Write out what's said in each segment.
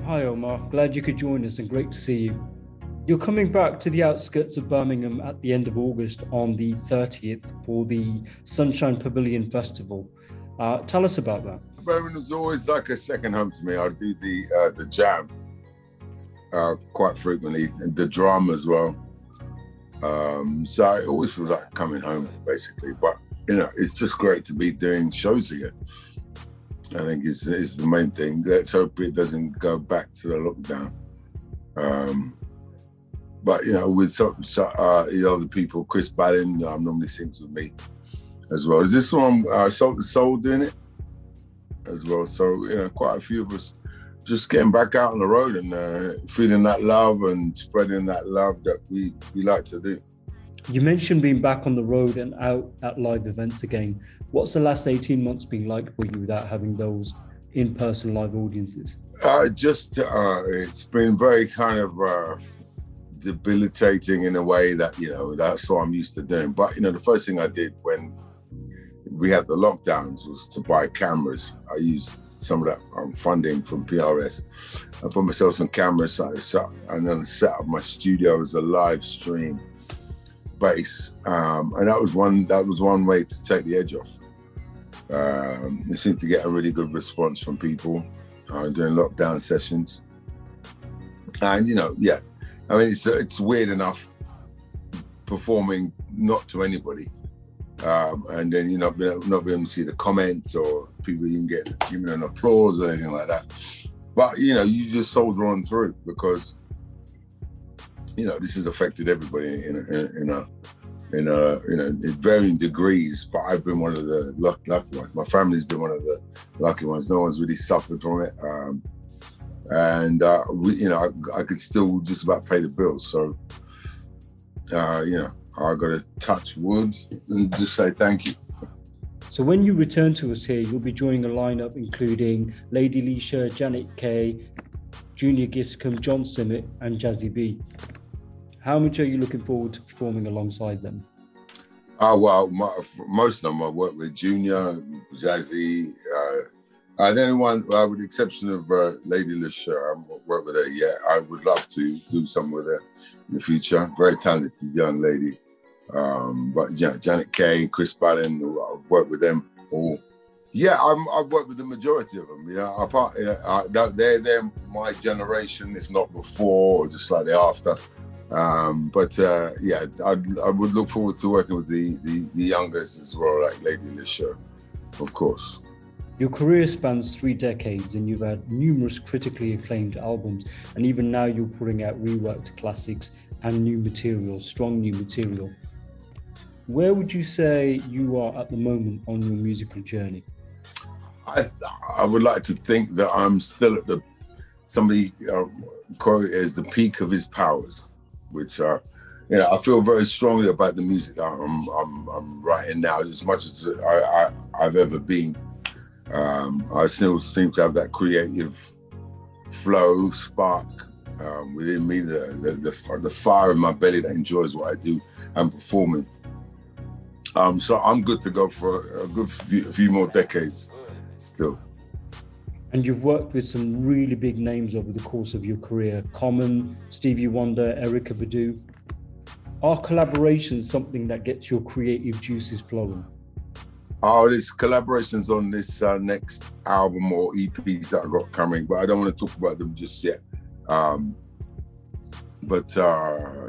Hi Omar, glad you could join us and great to see you. You're coming back to the outskirts of Birmingham at the end of August on the 30th for the Sunshine Pavilion Festival. Tell us about that. Birmingham's always like a second home to me. I do the jam quite frequently and the drum as well. So it always feels like coming home basically. But it's just great to be doing shows again. I think is the main thing. Let's hope it doesn't go back to the lockdown. But with some other people, Chris Ballin normally sings with me as well. Is this one Soul doing it as well? So quite a few of us just getting back out on the road and feeling that love and spreading that love that we like to do. You mentioned being back on the road and out at live events again. What's the last 18 months been like for you without having those in-person live audiences? It's been very kind of debilitating in a way that, that's what I'm used to doing. But, the first thing I did when we had the lockdowns was to buy cameras. I used some of that funding from PRS. I put myself some cameras and then set up my studio as a live stream base. And that was one way to take the edge off. It seemed to get a really good response from people doing lockdown sessions. And, it's weird enough performing not to anybody. And then you're not being able to see the comments or people even giving an applause or anything like that. But, you just soldier on through because, this has affected everybody in varying degrees, but I've been one of the lucky ones. My family's been one of the lucky ones. No one's really suffered from it. I could still just about pay the bills. So, I got to touch wood and just say thank you. So when you return to us here, you'll be joining a lineup including Lady Leisha, Janet Kay, Junior Giscombe, John Simmet, and Jazzy B. How much are you looking forward to performing alongside them? Well, most of them I work with Junior, Jazzy. The only one, with the exception of Lady Leisha, I haven't worked with her yet. I would love to do something with her in the future. Very talented young lady. But Janet Kay, Chris Ballin, I've worked with them all. Yeah, I've worked with the majority of them. They're my generation, if not before, or just slightly after. I would look forward to working with the youngest as well, like Lady Leisha, of course. Your career spans 3 decades and you've had numerous critically acclaimed albums, and even now you're putting out reworked classics and new material, strong new material. Where would you say you are at the moment on your musical journey? I would like to think that I'm still at somebody quote it as the peak of his powers, which I feel very strongly about the music that I'm writing now, as much as I've ever been. I still seem to have that creative flow, spark within me, the fire in my belly that enjoys what I do and performing. So I'm good to go for a good few more decades still. And you've worked with some really big names over the course of your career: Common, Stevie Wonder, Erykah Badu. Are collaborations something that gets your creative juices flowing? There's collaborations on this next album or EPs that I've got coming, but I don't want to talk about them just yet.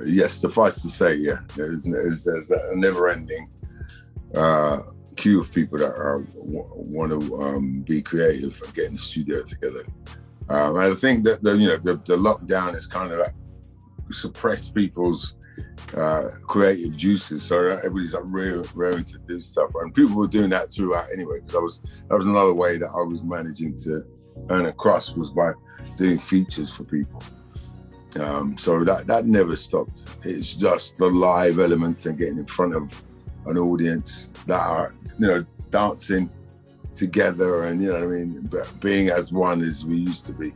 Yes, suffice to say, there's a never-ending queue of people that want to be creative and get in the studio together. And I think that the lockdown has kind of like suppressed people's creative juices, so everybody's like raring to do stuff, and people were doing that throughout anyway. Because that was another way that I was managing to earn a crust, was by doing features for people. So that never stopped. It's just the live element and getting in front of an audience that are dancing together and being as one as we used to be.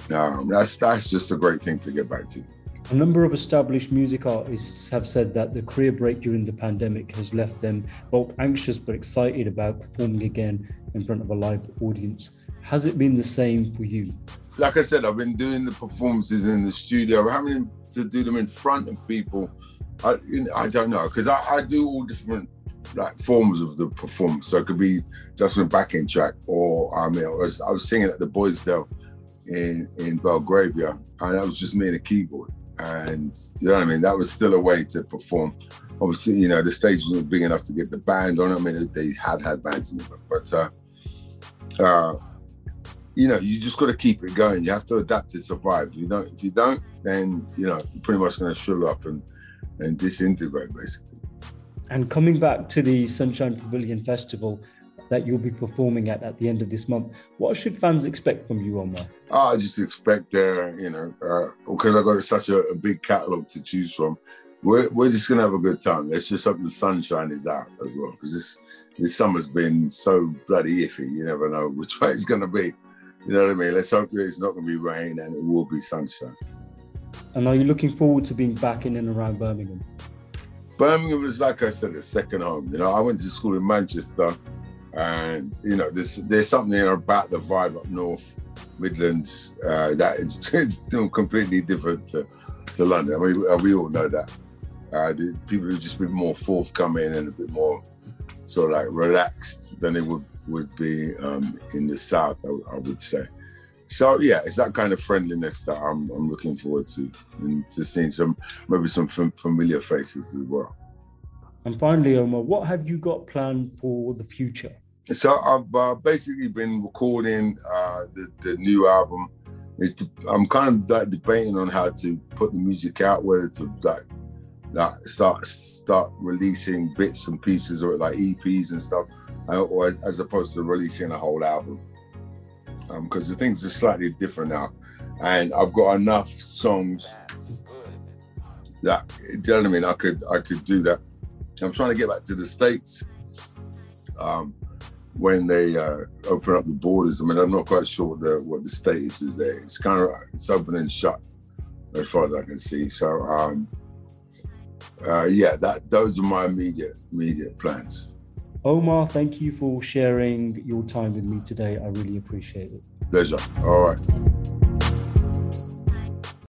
That's just a great thing to get back to. A number of established music artists have said that the career break during the pandemic has left them both anxious but excited about performing again in front of a live audience. Has it been the same for you? like I said, I've been doing the performances in the studio. Having to do them in front of people, I don't know, because I do all different like forms of the performance. So it could be just a backing track, or I was singing at the Boysdale in Belgravia, and that was just me and a keyboard. And you know what I mean? That was still a way to perform. Obviously, you know, the stage wasn't big enough to get the band on. I mean, they had bands in it, but you know, you just got to keep it going. You have to adapt to survive. If you don't, then you know, you're pretty much going to shrivel up and disintegrate, basically. And coming back to the Sunshine Pavilion Festival that you'll be performing at the end of this month, what should fans expect from you, Omar? I just expect you know, because I've got such a big catalogue to choose from, we're just going to have a good time. Let's just hope the sunshine is out as well, because this summer's been so bloody iffy. You never know which way it's going to be. You know what I mean? Let's hope it's not going to be rain and it will be sunshine. And are you looking forward to being back in and around Birmingham? Birmingham is, like I said, a second home. You know, I went to school in Manchester, and you know, there's something about the vibe up north Midlands that it's still completely different to London. I mean, we all know that. People have just been more forthcoming and a bit more sort of like relaxed than they would be in the south, I would say. So yeah, it's that kind of friendliness that I'm looking forward to, and to seeing maybe some familiar faces as well. And finally, Omar, what have you got planned for the future? So I've basically been recording the new album. I'm kind of like debating on how to put the music out, whether to like start releasing bits and pieces, or like EPs and stuff, or as opposed to releasing a whole album. Because the things are slightly different now, and I've got enough songs that, you know what I mean, I could do that. I'm trying to get back to the States when they open up the borders. I mean, I'm not quite sure what the status is there. It's kind of, it's open and shut as far as I can see. So yeah, those are my immediate plans. Omar, thank you for sharing your time with me today. I really appreciate it. Pleasure. All right.